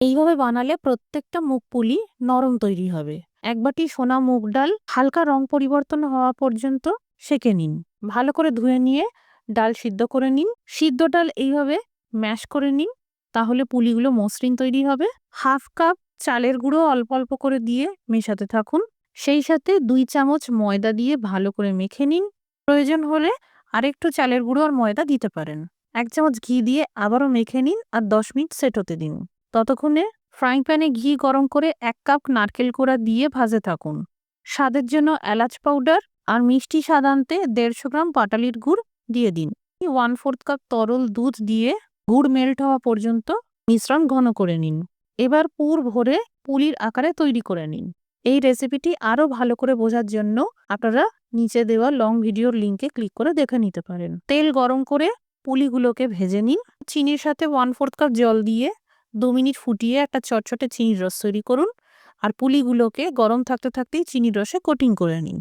এইভাবে বানালে প্রত্যেকটা মুগ পুলি নরম তৈরি হবে। ১ বাটি সোনা মুগ ডাল হালকা রং পরিবর্তন হওয়া পর্যন্ত সেঁকে নিন। ভালো করে ধুয়ে নিয়ে ডাল সিদ্ধ করে নিন। সিদ্ধ ডাল এইভাবে ম্যাশ করে নিন, তাহলে পুলিগুলো মসৃণ তৈরি হবে। 1/2 কাপ চালের গুঁড়ো অল্প অল্প করে দিয়ে মেশাতে থাকুন। সেই সাথে 2 চামচ ময়দা দিয়ে ভালো করে মেখে নিন। প্রয়োজন হলে আরেকটু চালের গুঁড়ো আর ময়দা দিতে পারেন। 1 চামচ ঘি দিয়ে আবারও মেখে নিন আর 10 মিনিট সেট হতে দিন। ততক্ষণে ফ্রাইং প্যানে ঘি গরম করে 1 কাপ নারকেল কোড়া দিয়ে ভাজতে থাকুন। স্বাদের জন্য এলাচ পাউডার আর মিষ্টি স্বাদ আনতে 150 গ্রাম পাটালির গুড় দিয়ে দিন। 1/4 কাপ তরল দুধ দিয়ে গুড় মেল্ট হওয়া পর্যন্ত মিশ্রণ ঘন করে নিন। এবার পুর ভরে পুলির আকারে তৈরি করে নিন। এই রেসিপিটি আরও ভালো করে বোঝার জন্য আপনারা নিচে দেওয়া লং ভিডিওর লিঙ্কে ক্লিক করে দেখে নিতে পারেন। তেল গরম করে পুলিগুলোকে ভেজে নিন। চিনির সাথে 1/4 কাপ জল দিয়ে 2 মিনিট ফুটিয়ে একটা চটচটে চিনির রস তৈরি করুন আর পুলিগুলোকে গরম থাকতে থাকতেই চিনির রসে কোটিং করে নিন।